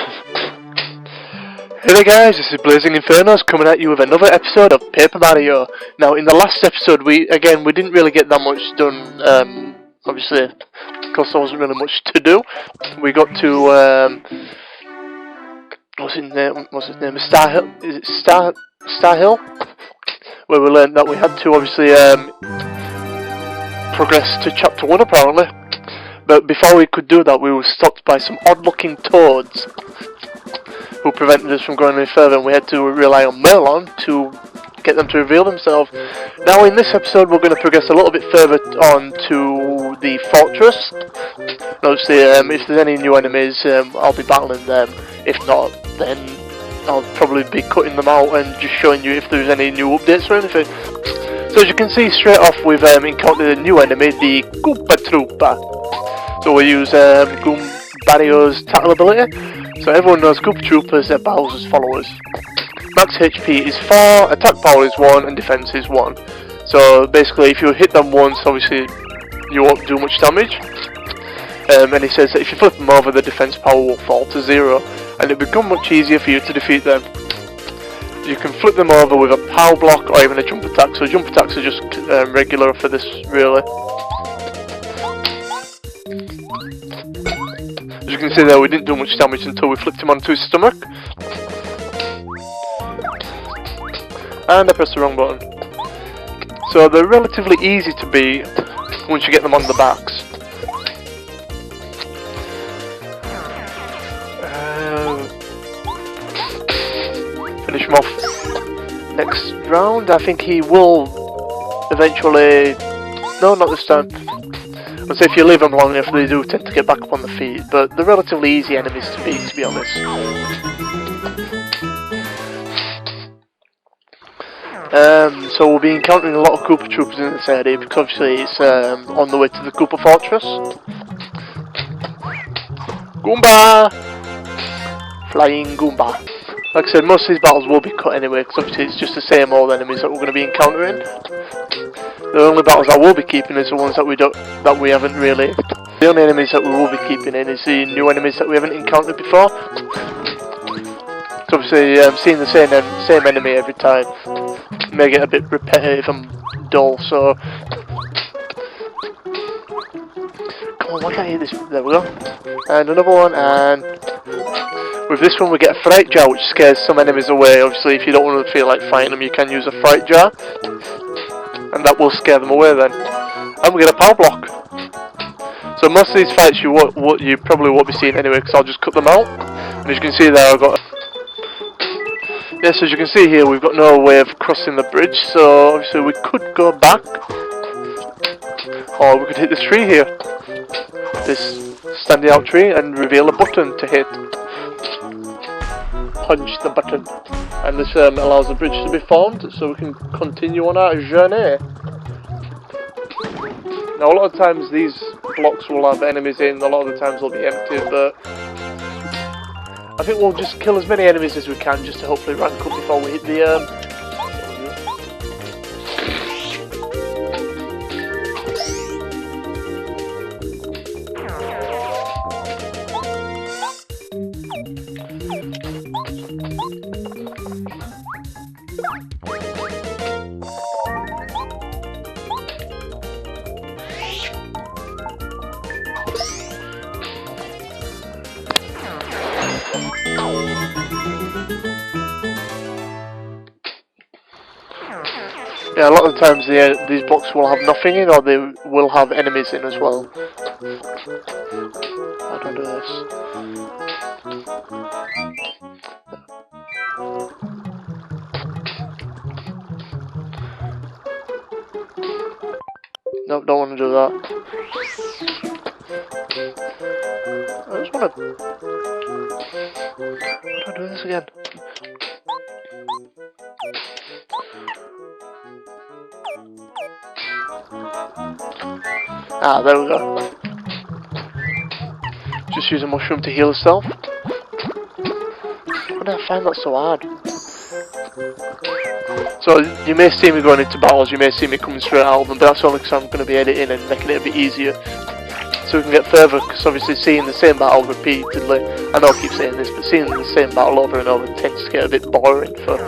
Hey there guys, this is Blazing Infernos coming at you with another episode of Paper Mario. Now in the last episode we didn't really get that much done, obviously because there wasn't really much to do. We got to, what's his name, Star Hill, is it Star Hill? Where we learned that we had to obviously progress to chapter 1 apparently. But before we could do that we were stopped by some odd looking toads who prevented us from going any further, and we had to rely on Merlon to get them to reveal themselves. Now in this episode we're going to progress a little bit further on to the fortress. Obviously if there's any new enemies I'll be battling them, if not then I'll probably be cutting them out and just showing you if there's any new updates or anything. So as you can see straight off we've encountered a new enemy, the Koopa Trooper. So we use Goombario's tackle ability. So everyone knows Koopa Troopers are Bowser's followers. Max HP is 4, attack power is 1, and defense is 1. So basically if you hit them once, obviously you won't do much damage. And he says that if you flip them over, the defense power will fall to 0, and it'll become much easier for you to defeat them. You can flip them over with a power block or even a jump attack, so jump attacks are just regular for this really. As you can see there, we didn't do much damage until we flipped him onto his stomach. And I pressed the wrong button. So they're relatively easy to beat once you get them on the backs. Finish him off next round. I think he will eventually... No, not this time. I'd say if you leave them long enough they do tend to get back up on the feet, but they're relatively easy enemies to beat, to be honest. So we'll be encountering a lot of Koopa Troopers in this area because obviously it's on the way to the Koopa Fortress. Goomba! Flying Goomba. Like I said, most of these battles will be cut anyway because obviously it's just the same old enemies that we're going to be encountering. The only battles I will be keeping is the ones that we haven't really. The only enemies that we will be keeping in is the new enemies that we haven't encountered before. So obviously, seeing the same enemy every time may get a bit repetitive and dull. So, come on, why can't I hit this? There we go. And another one, and with this one we get a fright jar, which scares some enemies away. Obviously, if you don't want to feel like fighting them, you can use a fright jar. And that will scare them away then. And we get a power block. So most of these fights you probably won't be seeing anyway because I'll just cut them out. And as you can see there I've got... Yes, as you can see here we've got no way of crossing the bridge, so obviously we could go back. Or we could hit this tree here. This standing out tree and reveal a button to hit. Punch the button. And this allows the bridge to be formed, so we can continue on our journey. Now a lot of times these blocks will have enemies in, a lot of the times they'll be empty, but I think we'll just kill as many enemies as we can just to hopefully rank up before we hit the Yeah, a lot of the times these blocks will have nothing in, or they will have enemies in as well. How do I do this? Nope, don't want to do that. I just want to... How do I do this again? Ah, there we go. Just use a mushroom to heal herself. Why did I find that so hard? So you may see me going into battles, you may see me coming straight out of them, but that's only because I'm going to be editing and making it a bit easier. So so we can get further, because obviously seeing the same battle repeatedly, I know I keep saying this, but seeing the same battle over and over tends to get a bit boring for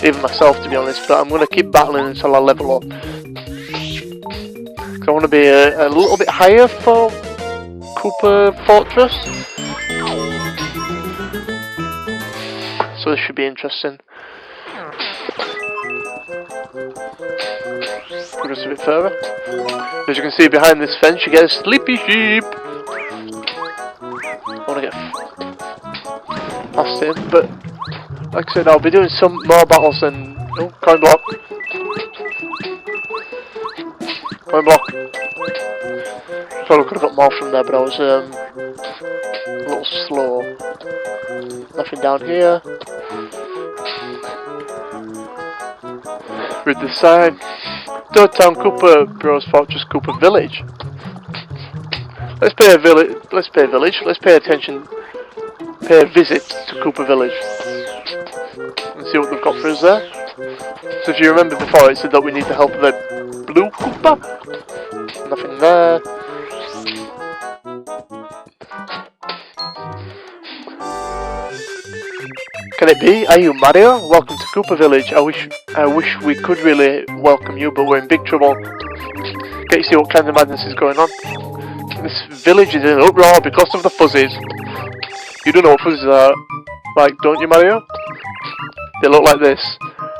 even myself, to be honest. But I'm going to keep battling until I level up, because I want to be a little bit higher for Koopa Fortress, so this should be interesting. Just a bit further. As you can see behind this fence, you get a sleepy sheep. I want to get past him, but like I said, I'll be doing some more battles than. Oh, coin block. Coin block. Probably could have got more from there, but I was a little slow. Nothing down here. Read the sign. Third town, Koopa Fortress, Koopa Village. Let's pay a village. Let's pay a attention. Pay a visit to Koopa Village and see what they've got for us there. So if you remember before, it said that we need the help of a blue Koopa. Nothing there. Can it be? Are you Mario? Welcome to Koopa Village. I wish we could really welcome you, but we're in big trouble. Get to see what kind of madness is going on. This village is in an uproar because of the Fuzzies. You don't know what Fuzzies are, like, don't you, Mario? They look like this,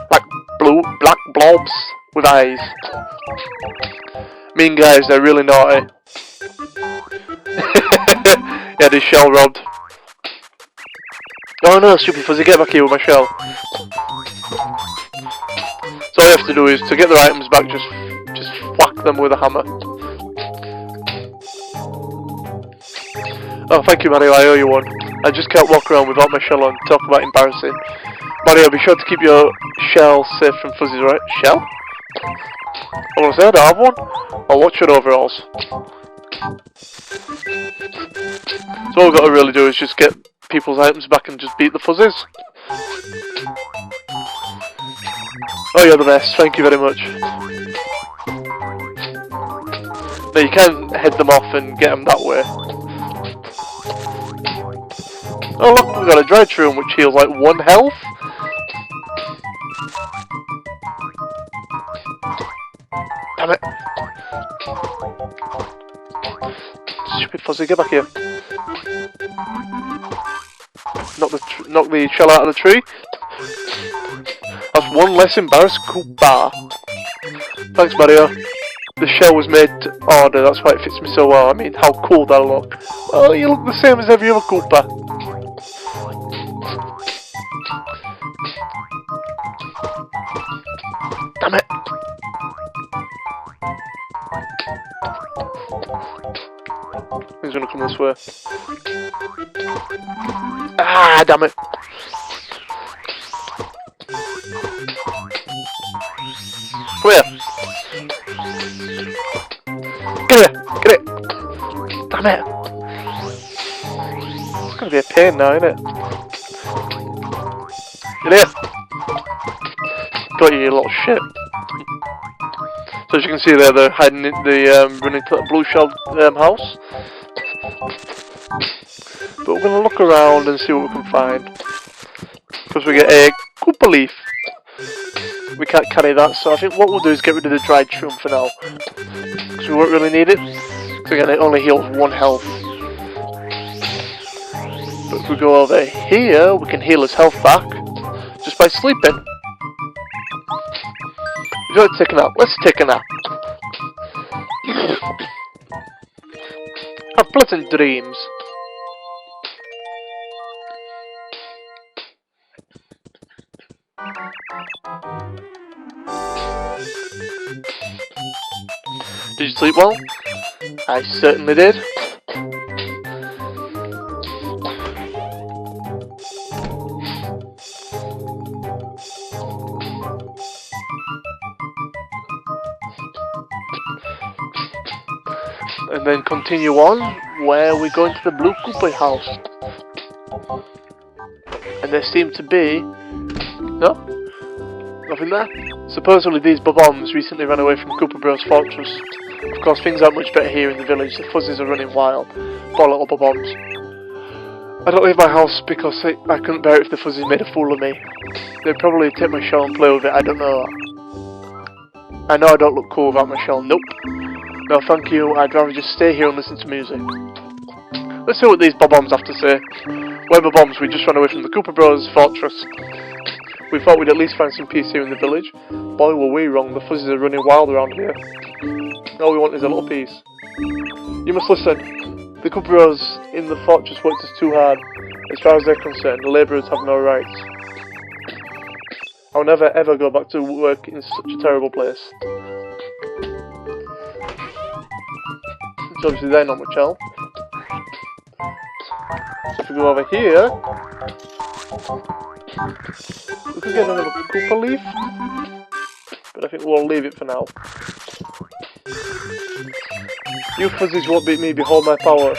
like black blobs with eyes. Mean guys, they're really naughty. Yeah, this shell robbed. Oh no, stupid Fuzzy, get back here with my shell. So all you have to do is, to get their items back, just whack them with a hammer. Oh, thank you, Mario, I owe you one. I just can't walk around without my shell on. Talk about embarrassing. Mario, be sure to keep your shell safe from Fuzzies, right? Shell? I want to say I don't have one. I'll watch your overalls. So all we've got to really do is just get people's items back and just beat the Fuzzies. Oh, you're the best. Thank you very much. Now you can head them off and get them that way. Oh look, we've got a dry room which heals like 1 health. Damn it. Stupid Fuzzy, get back here. Knock the shell out of the tree. That's 1 less embarrassed Koopa. Thanks, Mario. The shell was made to order, that's why it fits me so well. I mean, how cool that look. Oh, you look the same as every other Koopa. Damn it. He's gonna come this way. Ah, damn it. Come here. Get it. Get it. Damn it. It's gonna be a pain now, isn't it? Get here. Got you, you little shit. So as you can see there, they're hiding in the running to that blue shell house. But we're gonna look around and see what we can find. Because we get a Koopa leaf. We can't carry that, so I think what we'll do is get rid of the dried shroom for now. Because we won't really need it. Because again, it only heals 1 health. But if we go over here, we can heal his health back. Just by sleeping. Would you like to take a nap? Let's take a nap. Have pleasant dreams. Did you sleep well? I certainly did. And then continue on where we're going to the blue Koopa house. And there seem to be... no? Nothing there? Supposedly these bombs recently ran away from Koopa Fortress. Of course, things aren't much better here in the village. The Fuzzies are running wild. Poor little bombs. I don't leave my house because I couldn't bear it if the Fuzzies made a fool of me. They'd probably take my shell and play with it, I don't know. I know I don't look cool without my shell. Nope. No, thank you. I'd rather just stay here and listen to music. Let's see what these bombs have to say. We're bombs. We just ran away from the Koopa Fortress. We thought we'd at least find some peace here in the village. Boy, were we wrong. The Fuzzies are running wild around here. All we want is a little peace. You must listen. The Koopas in the fortress worked us too hard. As far as they're concerned, the labourers have no rights. I'll never ever go back to work in such a terrible place. So obviously they're not much help. So if we go over here, we could get another Koopa leaf, but I think we'll leave it for now. You Fuzzies won't beat me, behold my power.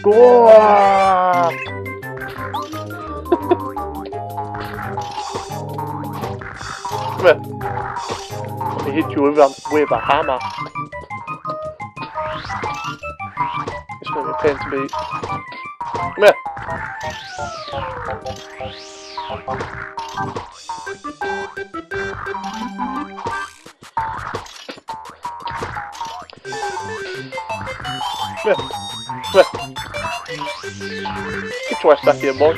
Go! Come here. Let me hit you with a hammer. It's going to be a pain to beat. Come here. Come here. Come here. Get your ass back here, boy.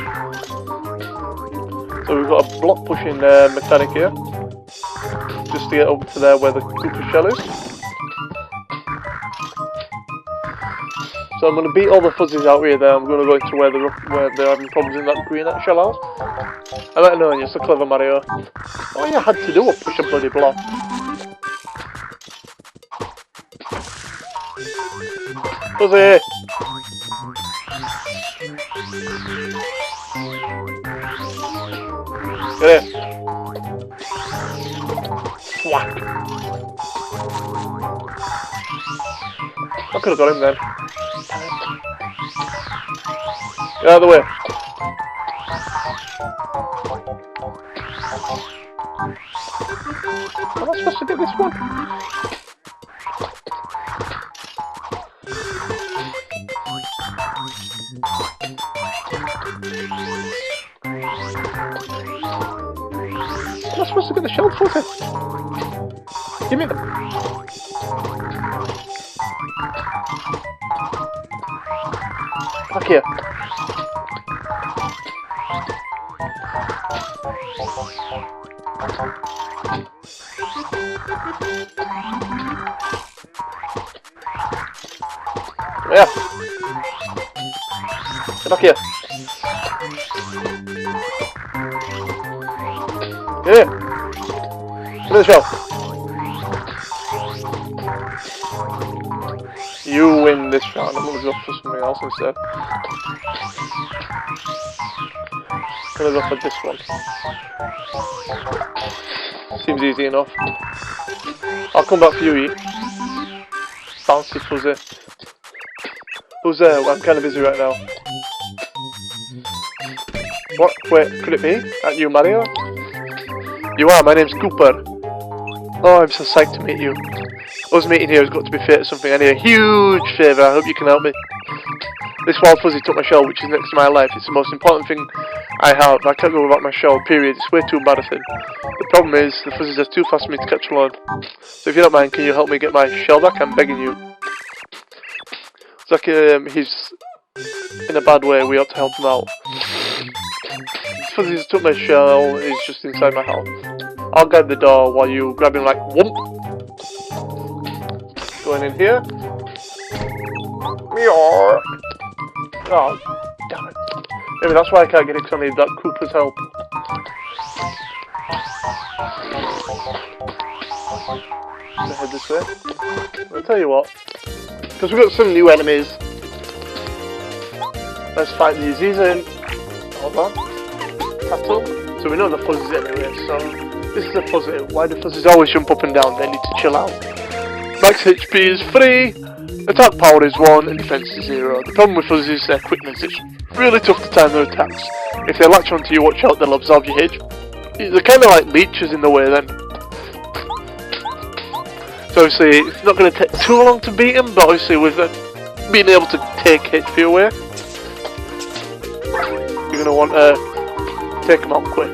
So we've got a block pushing mechanic here. Just to get over to there where the Koopa shell is. So I'm going to beat all the Fuzzies out here there. I'm going to go into where they're having problems in that green shell house. I don't know, you're so clever, Mario. All you had to do was push a bloody block. Fuzzy! Get in! Whack! I could have got him then. Get out of the way. Am I supposed to get this one? Am I supposed to get the shell footer? Give me them. Back here. Yeah. Get back here. Get here. Give me the shell. You win this round. I'm gonna go for something else instead. I'm gonna go for this one. Seems easy enough. I'll come back for you, Bouncy Fuzzy. Who's there? I'm kind of busy right now. What? Wait, could it be? Aren't you Mario? You are, my name's Koopa. Oh, I'm so psyched to meet you. Us meeting here has got to be fate or something. I need a huge favour, I hope you can help me. This wild Fuzzy took my shell, which is next to my life. It's the most important thing I have. I can't go without my shell, period. It's way too embarrassing. The problem is, the Fuzzies are too fast for me to catch alone. So if you don't mind, can you help me get my shell back? I'm begging you. It's like he's in a bad way, we ought to help him out. Fuzzies took my shell, he's just inside my house. I'll guard the door while you grab him like whoomp. Going in here. Meow. Oh, damn it. Maybe that's why I can't get it, because I need that Koopa's help. Let's head this way. I'll tell you what. Because we've got some new enemies. Let's fight these. These are in... Hold on. Cattle. So we know the Fuzzies anyway, so... This is a Fuzzy. Why do Fuzzies always jump up and down? They need to chill out. Max HP is 3. Attack power is 1 and defense is 0. The problem with Fuzzies is their quickness. It's really tough to time their attacks. If they latch onto you, watch out, they'll absorb your hit. They're kind of like leeches in the way then. So obviously it's not going to take too long to beat him, but obviously with being able to take HP away, you're going to want to take him out quick.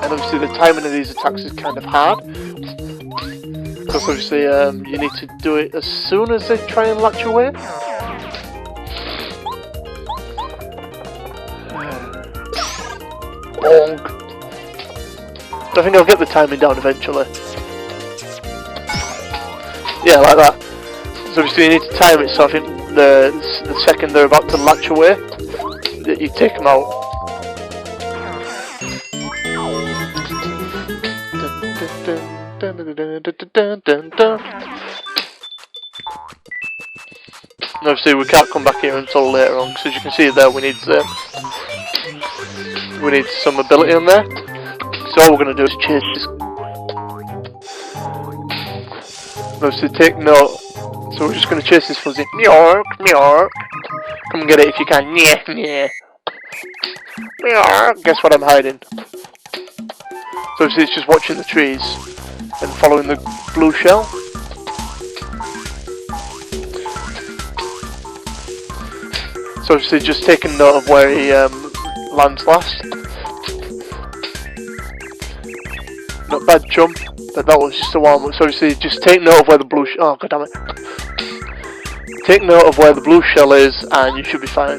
And obviously the timing of these attacks is kind of hard, because obviously you need to do it as soon as they try and latch away. Bonk. So I think I'll get the timing down eventually. Yeah, like that. So obviously you need to time it, so I think the second they're about to latch away, that you take them out. And obviously we can't come back here until later on, because as you can see there we need some ability on there. So all we're going to do is chase this. Obviously take note. So we're just going to chase this fuzzy. Meow, meow. Come and get it if you can. Yeah, yeah. Meow. Guess what I'm hiding? So obviously it's just watching the trees and following the blue shell. So obviously just taking note of where he lands last. Not bad jump, but that was just a warm up. So obviously just take note of where the blue oh god damn it. Take note of where the blue shell is and you should be fine.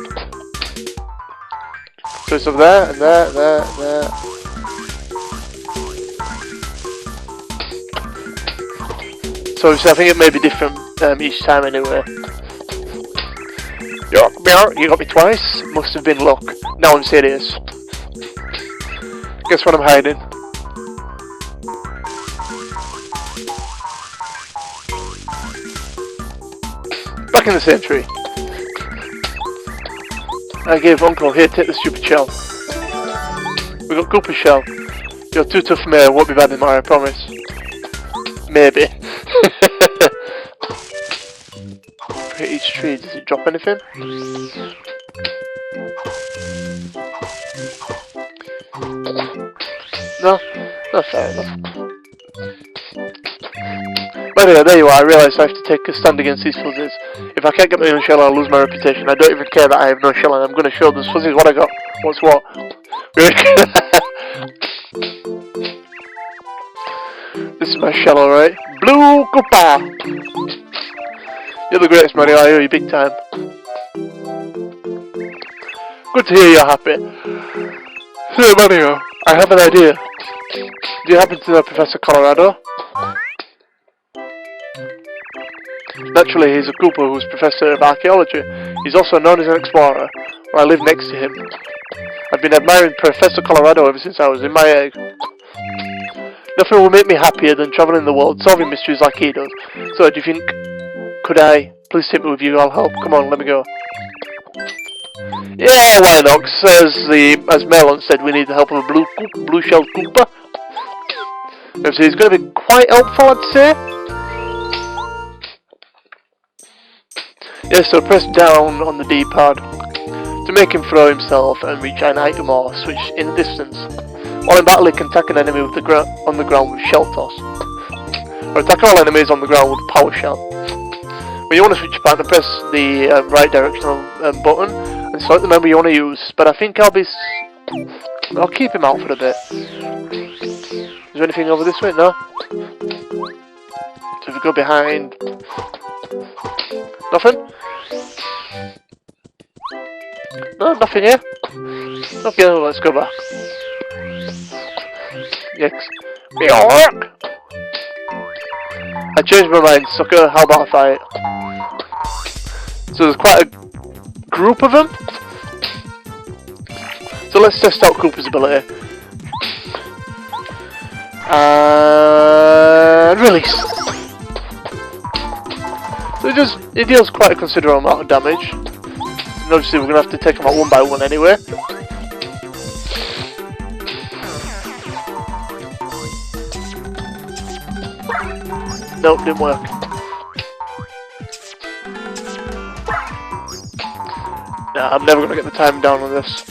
So it's over there and there, there, there. So obviously I think it may be different each time anyway. You got me twice. Must have been luck. No, I'm serious. Guess what I'm hiding? Back in the same tree. I gave Uncle, here, take the stupid shell. We got Koopa shell. You're too tough for me, I won't be bad anymore, I promise. Maybe. Hit each tree, does it drop anything? No? No, fair enough. But anyway, there you are, I realise I have to take a stand against these fuzzies. If I can't get my own shell, I'll lose my reputation. I don't even care that I have no shell, and I'm going to show those fuzzies what I got. What's what? This is my shell, alright? Blue Koopa! You're the greatest, Mario, I owe you big time. Good to hear you're happy. So, Mario, I have an idea. Do you happen to know Professor Colorado? Naturally, he's a Koopa who's Professor of Archaeology. He's also known as an explorer. Well, I live next to him. I've been admiring Professor Colorado ever since I was in my egg. Nothing will make me happier than travelling the world, solving mysteries like he does. So, do you think... Could I please take me with you? I'll help. Come on, let me go. Yeah, why not? As Melon said, we need the help of a blue-shelled Koopa. So he's going to be quite helpful, I'd say. Yeah, so press down on the D-pad to make him throw himself and reach an item or switch in the distance. While in battle, he can attack an enemy with on the ground with shell toss, or attack all enemies on the ground with power shell. When you want to switch your partner, press the right directional button and select the member you want to use. But I think I'll keep him out for a bit. Is there anything over this way? No. So if we go behind, nothing. No, nothing here. Okay, let's go back. Yes. I changed my mind, sucker. How about a fight? So there's quite a group of them. So let's test out Koopa's ability. And release. So it deals quite a considerable amount of damage. And obviously we're going to have to take them out one by one anyway. Nope, didn't work. Nah, I'm never going to get the time down on this.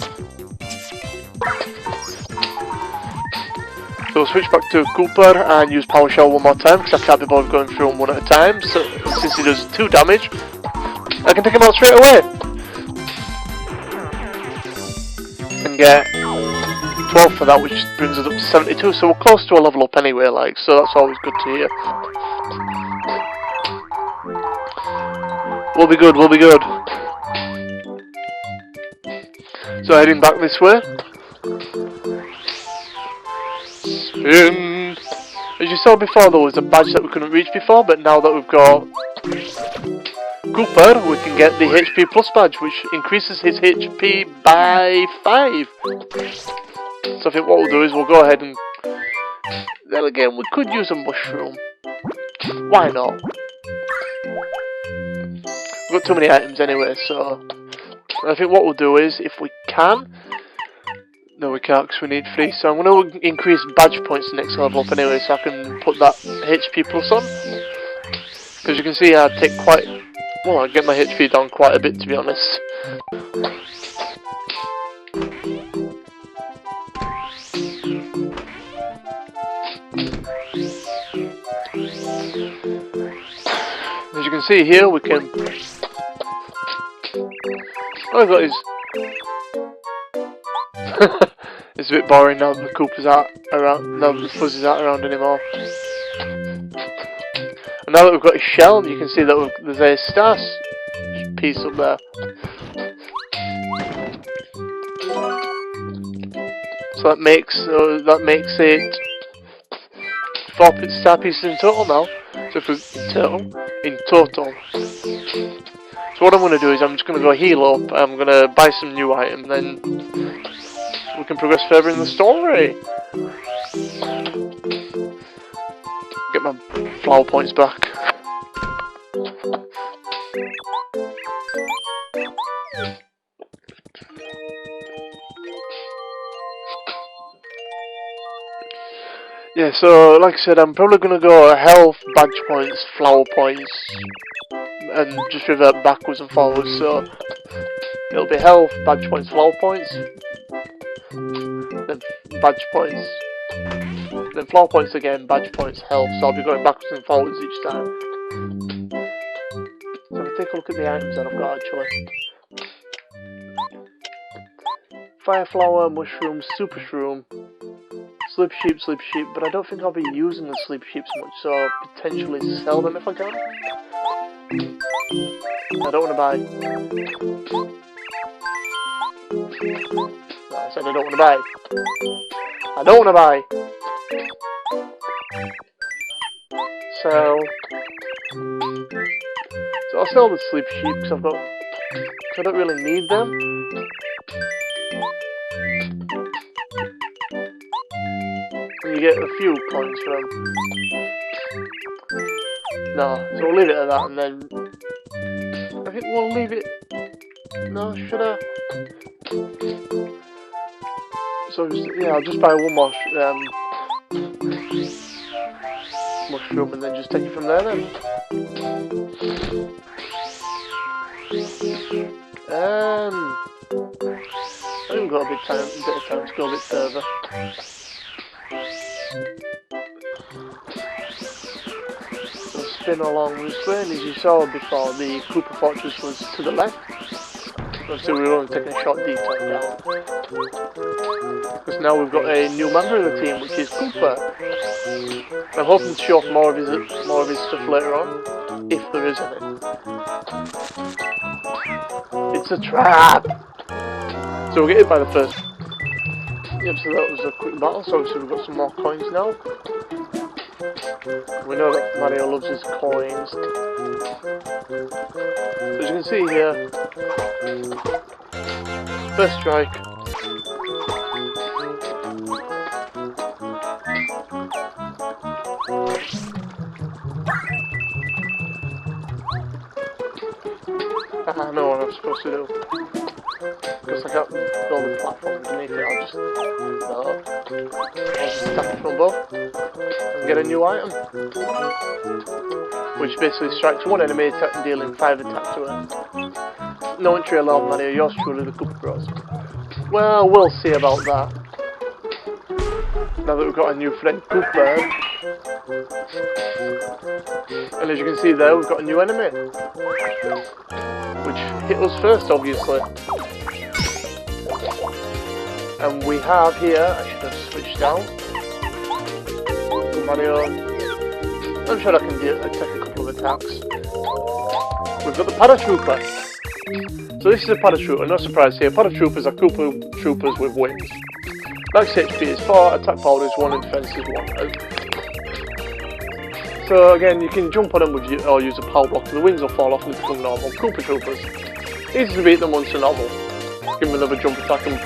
So So we'll switch back to Koopa and use Power Shell one more time because I can't be bothered going through them one at a time. So since he does 2 damage, I can take him out straight away. And get 12 for that, which brings us up to 72. So we're close to a level up anyway, like, so that's always good to hear. We'll be good, we'll be good. So heading back this way. Spin. As you saw before, there was a badge that we couldn't reach before, but now that we've got Koopa, we can get the HP plus badge, which increases his HP by 5. So I think what we'll do is we'll go ahead and... Then again, we could use a mushroom. Why not? We've got too many items anyway, so... I think what we'll do is, if we can... No, we can't because we need 3, so I'm going to increase badge points next level up anyway, so I can put that HP plus on. Because you can see I take quite... Well, I get my HP down quite a bit, to be honest. As you can see here, we can... Oh, I got his... It's a bit boring now that the Koopas aren't around, now that the Fuzzies aren't around anymore. And now that we've got his shell, you can see that there's a star piece up there. So that makes it 4 star pieces in total now. So if we in total. So what I'm going to do is I'm just going to go heal up. I'm going to buy some new items, then we can progress further in the story. Get my flower points back. Yeah, so like I said, I'm probably going to go health, badge points, flower points, and just revert backwards and forwards. So it'll be health, badge points, flower points, then badge points, then flower points again, badge points, health. So I'll be going backwards and forwards each time. So if we take a look at the items that I've got actually. Fire flower, mushroom, super shroom, sleep sheep, but I don't think I'll be using the sleep sheep so much, so I'll potentially sell them if I can. I don't want to buy. No, I said I don't want to buy. I don't want to buy. So I'll sell the sleep sheep because I don't really need them. You get a few coins for them. No, so we'll leave it at that, and then I think we'll leave it. No, should I? So yeah, I'll just buy one more mushroom, and then just take it from there. Then. I think we've got a bit of time to go a bit further. So spin along this way, and as you saw before, the Koopa Fortress was to the left. Obviously we were only taking a short detour down. Because now we've got a new member of the team, which is Koopa. I'm hoping to show off more of his stuff later on, if there is any. It's a trap! So we'll get hit by the first. Yep, so that was a quick battle, so obviously we've got some more coins now. We know that Mario loves his coins. So as you can see here, first strike. I know what I'm supposed to do. Because I can't build a platform underneath it, I'll just attack it from above and get a new item. Which basically strikes one enemy attack dealing 5 attacks to it. No entry allowed, Mario, yours truly, the Koopa Bros. Well, we'll see about that. now that we've got a new friend Koopa. And as you can see there, we've got a new enemy, which hit us first, obviously. And we have here, I should have switched down. Mario. I'm sure I can take a couple of attacks. We've got the paratrooper. So this is a paratrooper, no surprise here. Paratroopers are Koopa troopers with wings. Max HP is 4, attack power is 1, and defense is 1. So again, you can jump on them with or use a power block, the wings will fall off and become normal. Koopa troopers. Easy to beat them once they're normal. Give them another jump attack and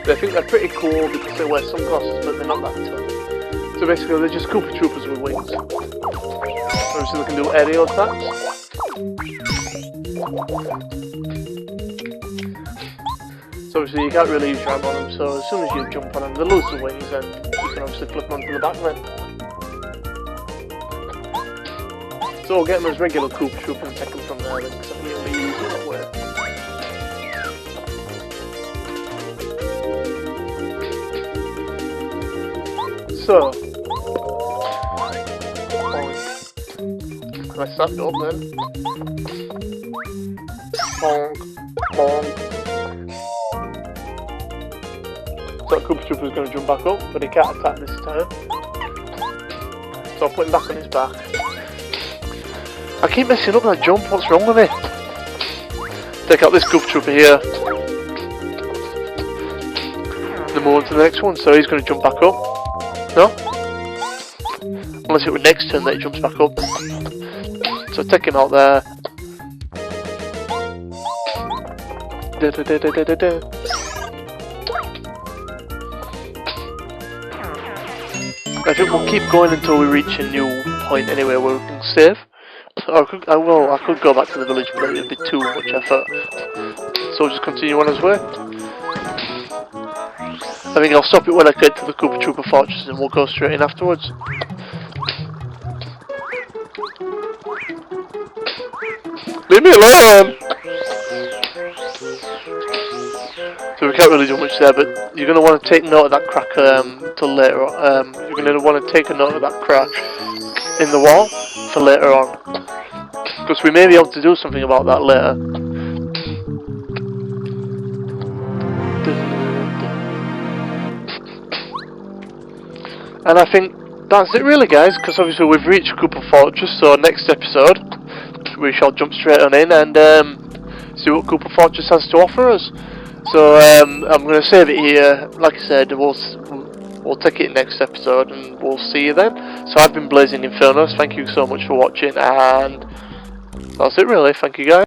they think they're pretty cool because they wear sunglasses, but they're not that tough. So basically they're just Koopa troopers with wings. Obviously they can do aerial attacks. So obviously you can't really use your arm on them, so as soon as you jump on them, they lose the wings and you can obviously flip them onto the back then. So we'll get them as regular Koopa troopers and take them from there then, because I think it'll be easier that way. So, can I stand up then? Bonk, bonk. So Koopa Trooper is going to jump back up, but he can't attack this time. So I'll put him back on his back. I keep messing up that jump, what's wrong with me? Take out this Koopa Trooper here. Then move on to the next one, so he's going to jump back up. No? Unless it was next turn that he jumps back up. So take him out there. Da, da, da, da, da, da, da. I think we'll keep going until we reach a new point anyway where we can save. Or I could go back to the village, but it would be too much effort. So we'll just continue on his way. I think I'll stop it when I get to the Koopa Troopa Fortress and we'll go straight in afterwards. Leave me alone! So we can't really do much there, but you're going to want to take note of that crack till later on. You're going to want to take a note of that crack in the wall for later on. Because we may be able to do something about that later. And I think that's it really guys, because obviously we've reached Koopa Fortress, so next episode we shall jump straight on in and see what Koopa Fortress has to offer us. So I'm going to save it here. Like I said, we'll take it next episode and we'll see you then. So I've been Blazing Infernos, thank you so much for watching, and that's it really, thank you guys.